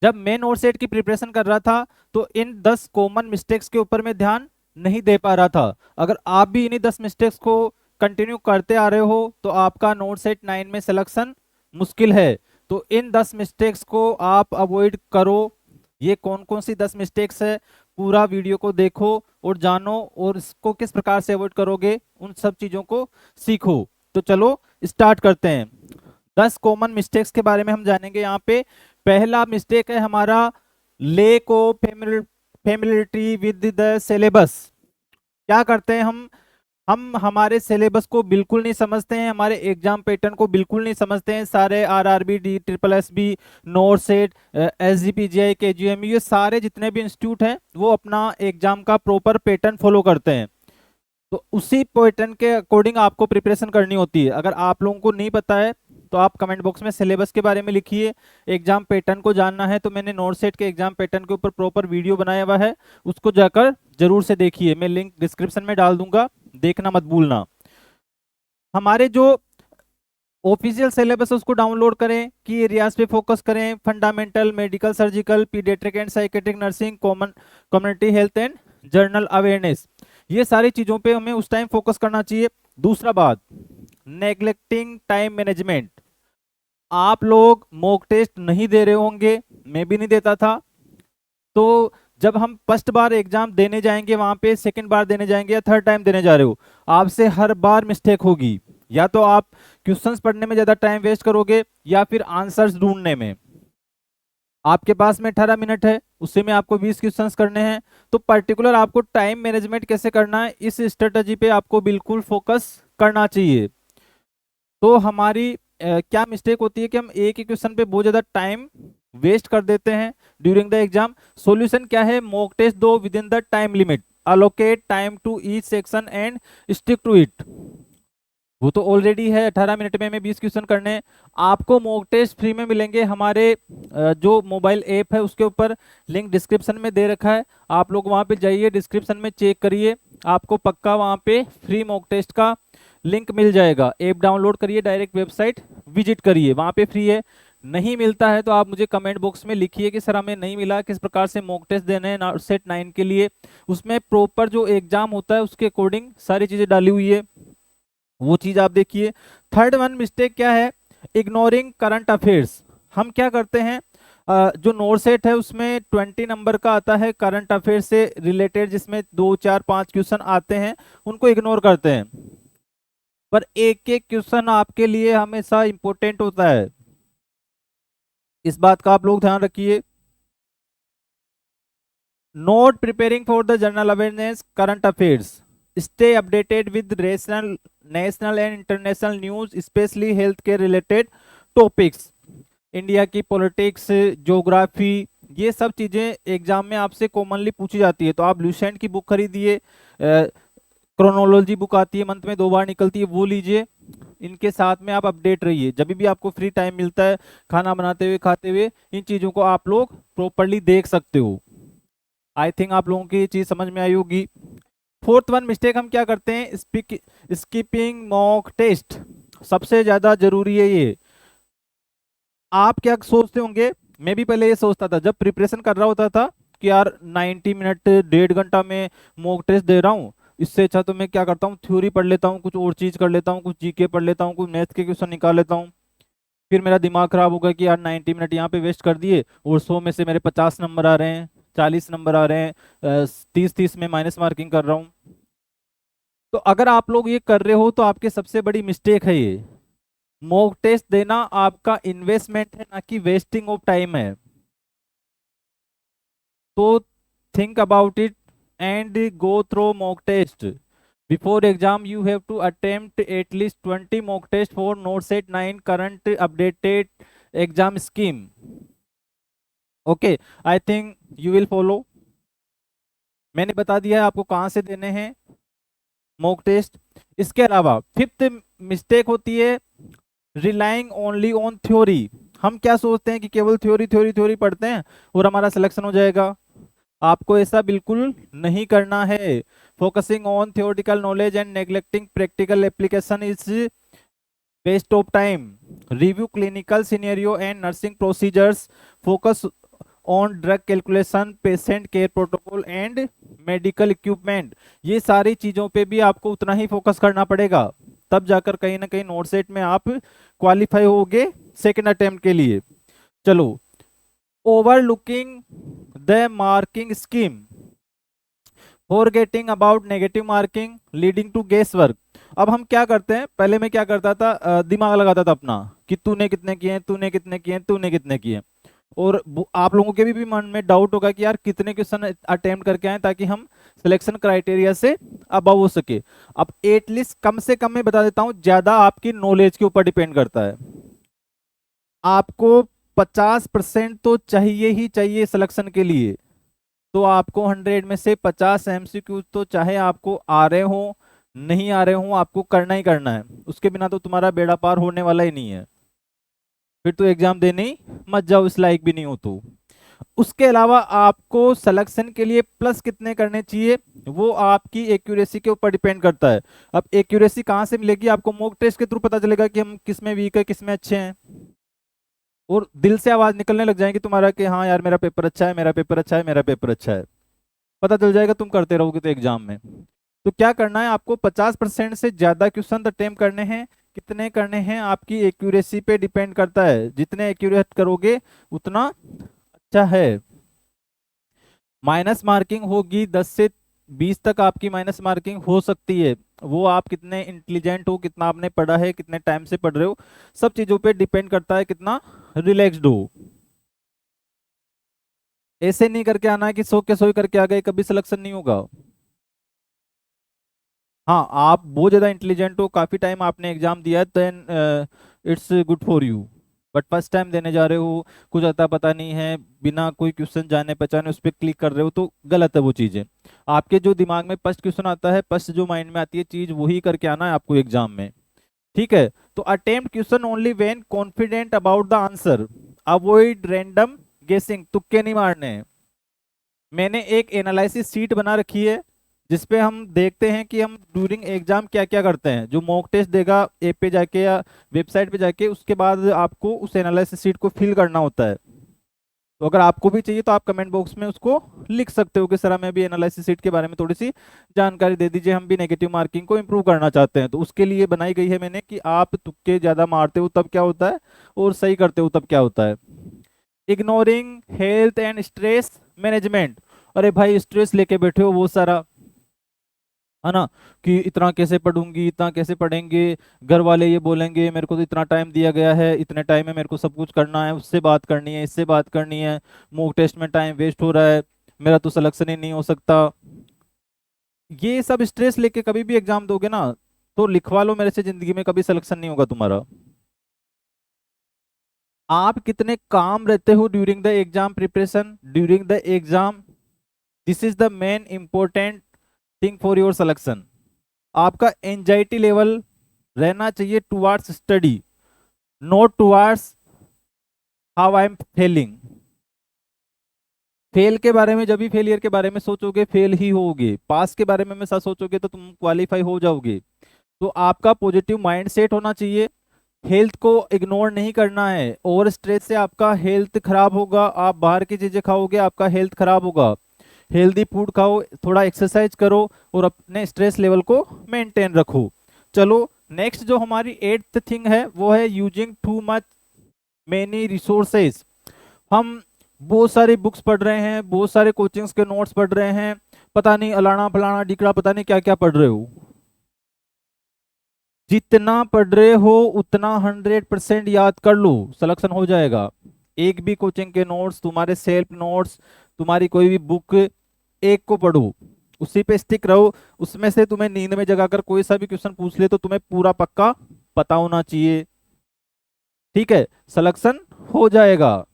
जब मैं not set की प्रिपरेशन कर रहा था तो इन 10 कॉमन मिस्टेक्स के ऊपर मैं ध्यान नहीं दे पा रहा था। अगर आप भी इन्हीं 10 मिस्टेक्स को कंटिन्यू करते आ रहे हो तो आपका नोट सेट 9 में सिलेक्शन मुश्किल है। तो इन 10 मिस्टेक्स को आप अवॉइड करो। ये कौन कौन सी 10 मिस्टेक्स है, पूरा वीडियो को देखो और जानो, और इसको किस प्रकार से अवॉइड करोगे उन सब चीजों को सीखो। तो चलो स्टार्ट करते हैं। 10 कॉमन मिस्टेक्स के बारे में हम जानेंगे यहाँ पे। पहला मिस्टेक है हमारा lake of familiarity with the syllabus. क्या करते हैं हम हमारे सिलेबस को बिल्कुल नहीं समझते हैं, हमारे एग्जाम पैटर्न को बिल्कुल नहीं समझते हैं। सारे RRB, D triple S B, NORCET, SGPGI, KGM, ये सारे जितने भी इंस्टीट्यूट हैं वो अपना एग्जाम का प्रॉपर पैटर्न फॉलो करते हैं। तो उसी पैटर्न के अकॉर्डिंग आपको प्रिपरेशन करनी होती है। अगर आप लोगों को नहीं पता है तो आप कमेंट बॉक्स में सिलेबस के बारे में लिखिए। एग्जाम पैटर्न को जानना है तो मैंने नोट सेट के एग्जाम पैटर्न के ऊपर प्रॉपर वीडियो बनाया हुआ है, उसको जाकर जरूर से देखिए। मैं लिंक डिस्क्रिप्शन में डाल दूंगा, देखना मत भूलना। हमारे जो ऑफिशियल सिलेबस है उसको डाउनलोड करें, की एरियाज पे फोकस करें, fundamental, medical, surgical, paediatric and psychiatric, nursing, common community health and general awareness. ये सारी चीजों पे हमें उस टाइम फोकस करना चाहिए। दूसरा बात, नेग्लेक्टिंग टाइम मैनेजमेंट। आप लोग मॉक टेस्ट नहीं दे रहे होंगे, मैं भी नहीं देता था। तो जब हम फर्स्ट बार एग्जाम देने जाएंगे, वहां पे सेकंड बार देने जाएंगे या थर्ड टाइम देने जा रहे हो, आपसे हर बार मिस्टेक होगी। या तो आप क्वेश्चंस पढ़ने में ज्यादा टाइम वेस्ट करोगे या फिर आंसर्स ढूंढने में। आपके पास में 18 मिनट है, उससे में आपको 20 क्वेश्चंस करने हैं। तो पर्टिकुलर आपको टाइम मैनेजमेंट कैसे करना है, इस स्ट्रेटजी पे आपको बिल्कुल फोकस करना चाहिए। तो हमारी क्या मिस्टेक होती है कि हम एक ही क्वेश्चन पे बहुत ज्यादा टाइम वेस्ट कर देते हैं ड्यूरिंग द एग्जाम। सॉल्यूशन क्या है, मॉक टेस्ट दो within the time limit, allocate time to each section and stick to it. वो तो ऑलरेडी है, 18 मिनट में हमें 20 क्वेश्चन करने हैं। आपको मॉक टेस्ट फ्री में मिलेंगे, हमारे जो मोबाइल ऐप है उसके ऊपर लिंक डिस्क्रिप्शन में दे रखा है। आप लोग वहां पे जाइए, डिस्क्रिप्शन में चेक करिए, आपको पक्का वहां पे फ्री मॉक टेस्ट का लिंक मिल जाएगा। ऐप डाउनलोड करिए, डायरेक्ट वेबसाइट विजिट करिए, वहां पे फ्री है। नहीं मिलता है तो आप मुझे कमेंट बॉक्स में लिखिए कि सर हमें नहीं मिला, किस प्रकार से मॉक टेस्ट देने हैं सेट 9 के लिए। उसमें प्रॉपर जो एग्जाम होता है उसके अकॉर्डिंग सारी चीजें डाली हुई है, वो चीज आप देखिए। थर्ड वन मिस्टेक क्या है, इग्नोरिंग करंट अफेयर्स। हम क्या करते हैं, जो नोट सेट है उसमें 20 नंबर का आता है करंट अफेयर से रिलेटेड, जिसमें 2 4 5 क्वेश्चन आते हैं, उनको इग्नोर करते हैं। पर एक एक क्वेश्चन आपके लिए हमेशा इंपॉर्टेंट होता है, इस बात का आप लोग ध्यान रखिए। Note preparing for the general awareness current affairs, stay updated with national national and international news, specially health care related topics. India की पॉलिटिक्स, ज्योग्राफी, ये सब चीजें एग्जाम में आपसे कॉमनली पूछी जाती है। तो आप लुसेंट की बुक खरीदिए, क्रोनोलॉजी बुक आती है, मंथ में 2 बार निकलती है, वो लीजिए। इनके साथ में आप अपडेट रहिए, जब भी आपको फ्री टाइम मिलता है, खाना बनाते हुए, खाते हुए, इन चीजों को आप लोग प्रॉपरली देख सकते हो। आई थिंक आप लोगों की ये चीज समझ में आई होगी। फोर्थ वन मिस्टेक हम क्या करते हैं, स्किपिंग मॉक टेस्ट। सबसे ज्यादा जरूरी है ये। आप क्या सोचते होंगे, मैं भी पहले ये सोचता था जब प्रिपरेशन कर रहा होता था कि यार 90 मिनट 1.5 घंटा में मॉक टेस्ट दे रहा हूँ, इससे अच्छा तो मैं क्या करता हूँ, थ्योरी पढ़ लेता हूँ, कुछ और चीज कर लेता हूँ, कुछ जीके पढ़ लेता हूँ, कुछ मैथ के क्वेश्चन निकाल लेता हूँ। फिर मेरा दिमाग खराब होगा कि यार 90 मिनट यहाँ पे वेस्ट कर दिए और 100 में से मेरे 50 नंबर आ रहे हैं, 40 नंबर आ रहे हैं, 30 में माइनस मार्किंग कर रहा हूँ। तो अगर आप लोग ये कर रहे हो तो आपके सबसे बड़ी मिस्टेक है ये। मॉक टेस्ट देना आपका इन्वेस्टमेंट है, ना कि वेस्टिंग ऑफ टाइम है। तो think about it and go through mock test. Before exam you have to attempt at least 20 mock test for NORCET 9 current updated exam scheme. Okay, I think you will follow. मैंने बता दिया है आपको कहाँ से देने हैं मॉक टेस्ट। इसके अलावा फिफ्थ मिस्टेक होती है रिलाइंग ओनली ऑन थ्योरी। हम क्या सोचते हैं कि केवल थ्योरी थ्योरी थ्योरी पढ़ते हैं और हमारा सिलेक्शन हो जाएगा। आपको ऐसा बिल्कुल नहीं करना है। Focusing on theoretical knowledge and neglecting practical application is waste of time. Review clinical scenario and nursing procedures, focus on drug calculation, patient care protocol and medical equipment, ये सारी चीजों पे भी आपको उतना ही फोकस करना पड़ेगा, तब जाकर कहीं ना कहीं नोट सेट में आप क्वालिफाई होगे सेकेंड अटेम्प्ट के लिए। चलो, overlooking the marking scheme, forgetting about negative marking leading to guess work. अब हम क्या करते हैं, पहले मैं क्या करता था, दिमाग लगाता था अपना कि तूने कितने किए, तूने कितने किए, तूने कितने किए। और आप लोगों के भी मन में डाउट होगा कि यार कितने क्वेश्चन अटेम्प्ट करके आए, ताकि हम सिलेक्शन क्राइटेरिया से अबव हो सके। अब एटलीस्ट कम से कम मैं बता देता हूं, ज्यादा आपकी नॉलेज के ऊपर डिपेंड करता है। आपको 50% तो चाहिए ही चाहिए सिलेक्शन के लिए, तो आपको 100 में से 50 एमसीक्यू तो चाहे आपको आ रहे हो नहीं आ रहे हो, आपको करना ही करना है। उसके बिना तो तुम्हारा बेड़ा पार होने वाला ही नहीं है, फिर तो एग्जाम देने ही मत जाओ, इस लायक भी नहीं हो तो। उसके अलावा आपको सिलेक्शन के लिए प्लस कितने करने चाहिए, वो आपकी एक्यूरेसी के ऊपर डिपेंड करता है। अब एक्यूरेसी कहाँ से मिलेगी, आपको मॉक टेस्ट के थ्रू पता चलेगा कि हम किस में वीक है, किस में अच्छे हैं, और दिल से आवाज निकलने लग जाएगी तुम्हारा कि हाँ यार मेरा पेपर अच्छा है, मेरा पेपर अच्छा है, मेरा पेपर अच्छा है, पता चल जाएगा तुम करते रहोगे तो एग्जाम में। तो क्या करना है, आपको 50% से ज्यादा क्वेश्चन अटेम्प्ट करने हैं। कितने करने हैं आपकी एक्यूरेसी पे डिपेंड करता है, जितने एक्यूरेट करोगे उतना अच्छा है। माइनस मार्किंग होगी 10 से 20 तक आपकी माइनस मार्किंग हो सकती है, वो आप कितने इंटेलिजेंट हो, कितना आपने पढ़ा है, कितने टाइम से पढ़ रहे हो, सब चीजों पे डिपेंड करता है, कितना रिलैक्स्ड हो। ऐसे नहीं करके आना है कि सो के सोई करके आ गए, कभी सिलेक्शन नहीं होगा। हाँ, आप बहुत ज्यादा इंटेलिजेंट हो, काफी टाइम आपने एग्जाम दिया है, then it's good for you. But first time देने जा रहे हो, कुछ आता पता नहीं है, बिना कोई क्वेश्चन जाने पहचाने उस पर क्लिक कर रहे हो, तो गलत है वो चीजें। आपके जो दिमाग में फर्स्ट क्वेश्चन आता है, फर्स्ट जो माइंड में आती है चीज, वही करके आना है आपको एग्जाम में। ठीक है, तो attempt question only when confident about the answer, avoid random गेसिंग, तुक्के नहीं मारने हैं। मैंने एक एनालिसिस शीट बना रखी है, जिसपे हम देखते हैं कि हम ड्यूरिंग एग्जाम क्या क्या करते हैं। जो मॉक टेस्ट देगा ऐप पे जाके या वेबसाइट पे जाके, उसके बाद आपको उस एनालिसिस शीट को फिल करना होता है। तो अगर आपको भी चाहिए तो आप कमेंट बॉक्स में उसको लिख सकते हो कि सर हमें भी एनालिसिस शीट के बारे में थोड़ी सी जानकारी दे दीजिए, हम भी नेगेटिव मार्किंग को इम्प्रूव करना चाहते हैं। तो उसके लिए बनाई गई है मैंने कि आप तुक्के ज्यादा मारते हो तब क्या होता है, और सही करते हो तब क्या होता है। Ignoring health and stress management, अरे भाई स्ट्रेस लेके बैठे हो वो सारा, है ना, कि इतना कैसे पढ़ूंगी, इतना कैसे पढ़ेंगे, घर वाले ये बोलेंगे, मेरे को तो इतना टाइम दिया गया है, इतने टाइम में मेरे को सब कुछ करना है, उससे बात करनी है, इससे बात करनी है, मॉक टेस्ट में टाइम वेस्ट हो रहा है, मेरा तो सिलेक्शन ही नहीं हो सकता। ये सब स्ट्रेस लेके कभी भी एग्जाम दोगे ना, तो लिखवा लो मेरे से, जिंदगी में कभी सिलेक्शन नहीं होगा तुम्हारा। आप कितने काम रहते हो during the exam preparation, during the exam, this is the main important thing for your selection. आपका एंजाइटी लेवल रहना चाहिए towards study, not towards how I am Fehling. Fail के बारे में, जब भी फेलियर के बारे में सोचोगे फेल ही होगे, पास के बारे में हमेशा सोचोगे तो तुम क्वालिफाई हो जाओगे। तो आपका पॉजिटिव माइंड सेट होना चाहिए, हेल्थ को इग्नोर नहीं करना है। ओवर स्ट्रेस से आपका हेल्थ खराब होगा, आप बाहर की चीजें खाओगे आपका हेल्थ खराब होगा। हेल्दी फूड खाओ, थोड़ा एक्सरसाइज करो, और अपने स्ट्रेस लेवल को मेंटेन रखो। चलो, नेक्स्ट जो हमारी 8th थिंग है वो है using too much many resources. हम बहुत सारी बुक्स पढ़ रहे हैं, बहुत सारे कोचिंग्स के नोट्स पढ़ रहे हैं, पता नहीं अलाना फलाना डिकड़ा पता नहीं क्या क्या पढ़ रहे हो। जितना पढ़ रहे हो उतना 100% याद कर लो, सिलेक्शन हो जाएगा। एक भी कोचिंग के नोट्स, तुम्हारे सेल्फ नोट्स, तुम्हारी कोई भी बुक, एक को पढ़ो, उसी पे स्टिक रहो। उसमें से तुम्हें नींद में जगाकर कोई सा भी क्वेश्चन पूछ ले तो तुम्हें पूरा पक्का पता होना चाहिए। ठीक है, सिलेक्शन हो जाएगा।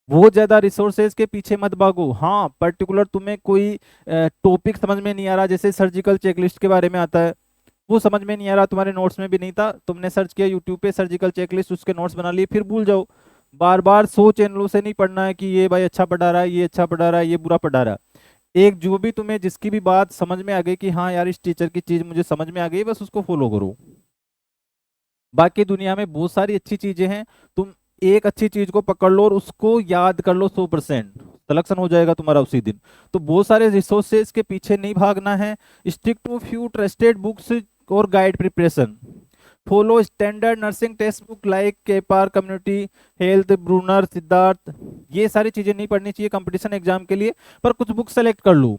बहुत ज्यादा रिसोर्सेज के पीछे मत भागो। हाँ, पर्टिकुलर तुम्हें कोई टॉपिक समझ में नहीं आ रहा, जैसे सर्जिकल चेकलिस्ट के बारे में आता है, वो समझ में नहीं आ रहा, तुम्हारे नोट्स में भी नहीं था, तुमने सर्च किया यूट्यूब पे सर्जिकल चेकलिस्ट, उसके नोट्स बना लिए, फिर भूल जाओ। बार बार 100 चैनलों से नहीं पढ़ना है कि ये भाई अच्छा पढ़ा रहा है, ये अच्छा पढ़ा रहा है, ये बुरा पढ़ा रहा है। एक जो भी तुम्हें जिसकी भी बात समझ में आ गई कि हाँ यार इस टीचर की चीज मुझे समझ में आ गई, बस उसको फॉलो करो। बाकी दुनिया में बहुत सारी अच्छी चीजें हैं, तुम एक अच्छी चीज को पकड़ लो और उसको याद कर लो 100%, सिलेक्शन हो जाएगा तुम्हारा उसी दिन। तो बहुत सारे रिसोर्सेज के पीछे नहीं भागना है। Stick to few trusted books और guide preparation. Follow standard nursing text book like केपार कम्युनिटी हेल्थ ब्रूनर सिद्धार्थ। ये सारी चीजें नहीं पढ़नी चाहिए कंपटीशन एग्जाम के लिए, पर कुछ बुक सेलेक्ट कर लो।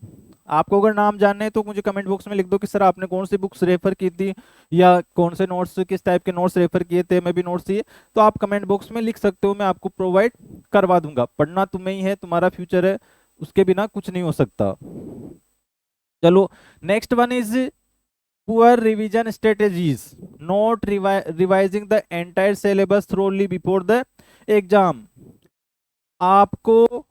आपको अगर नाम जानने हैं तो मुझे कमेंट बॉक्स में लिख दो कि सर आपने कौन सी बुक्स रेफर की थी, या कौन से नोट्स, किस टाइप के नोट्स रेफर किए थे, मैं भी नोट्स दिए। तो आप कमेंट बॉक्स में लिख सकते हो, मैं आपको प्रोवाइड करवा दूंगा। पढ़ना तुम्हें ही है, तुम्हारा फ्यूचर है, उसके बिना कुछ नहीं हो सकता। चलो, next one is poor revision strategies, not revising the entire syllabus thoroughly before the exam. आपको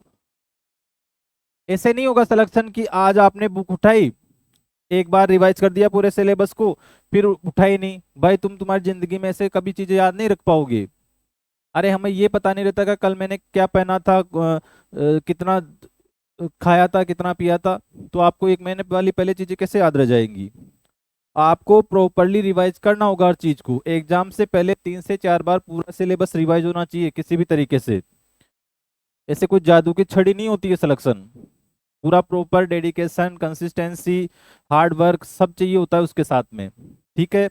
ऐसे नहीं होगा सिलेक्शन कि आज आपने बुक उठाई, एक बार रिवाइज कर दिया पूरे सिलेबस को, फिर उठाई नहीं। भाई तुम्हारी जिंदगी में ऐसे कभी चीजें याद नहीं रख पाओगे। अरे हमें ये पता नहीं रहता कि कल मैंने क्या पहना था, कितना खाया था, कितना पिया था। तो आपको एक महीने वाली पहले चीजें कैसे याद रह जाएंगी। आपको प्रॉपरली रिवाइज करना होगा हर चीज को। एग्जाम से पहले 3 से 4 बार पूरा सिलेबस रिवाइज होना चाहिए किसी भी तरीके से। ऐसे कोई जादू की छड़ी नहीं होती है सिलेक्शन। पूरा proper dedication, consistency, hard work सब चाहिए होता है उसके साथ में। ठीक है,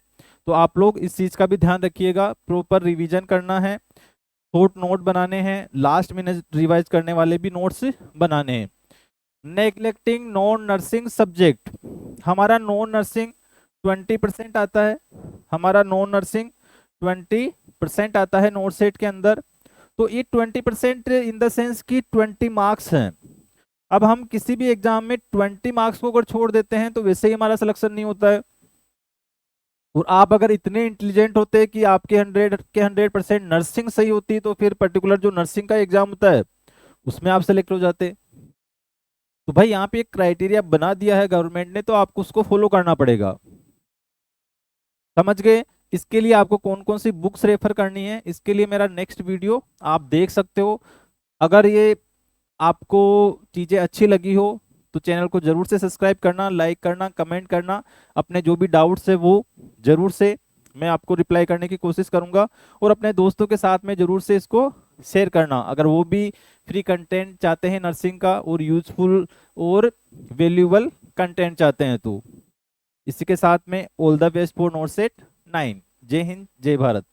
तो आप लोग इस चीज का भी ध्यान रखिएगा। प्रॉपर रिवीजन करना है, शॉर्ट नोट बनाने हैं, लास्ट मिनट रिवाइज करने वाले भी नोट्स बनाने हैं। Neglecting non nursing subject. हमारा नॉन नर्सिंग 20% आता है, हमारा नॉन नर्सिंग 20% आता है नोट सेट के अंदर। तो ये 20% इन द सेंस की 20 मार्क्स हैं। अब हम किसी भी एग्जाम में 20 मार्क्स को अगर छोड़ देते हैं तो वैसे ही हमारा सिलेक्शन नहीं होता है। और आप अगर इतने इंटेलिजेंट होते कि आपके 100% नर्सिंग सही होती, तो फिर पर्टिकुलर जो नर्सिंग का एग्जाम होता है उसमें आप सेलेक्ट हो जाते। तो भाई यहाँ पे एक क्राइटेरिया बना दिया है गवर्नमेंट ने, तो आपको उसको फॉलो करना पड़ेगा। समझ गए। इसके लिए आपको कौन कौन सी बुक्स रेफर करनी है, इसके लिए मेरा नेक्स्ट वीडियो आप देख सकते हो। अगर ये आपको चीजें अच्छी लगी हो तो चैनल को जरूर से सब्सक्राइब करना, लाइक करना, कमेंट करना। अपने जो भी डाउट्स है वो जरूर से मैं आपको रिप्लाई करने की कोशिश करूंगा। और अपने दोस्तों के साथ में जरूर से इसको शेयर करना, अगर वो भी फ्री कंटेंट चाहते हैं नर्सिंग का, और यूजफुल और वैल्यूएबल कंटेंट चाहते हैं। तो इसी के साथ में all the best for NORCET 9। जय हिंद, जय भारत।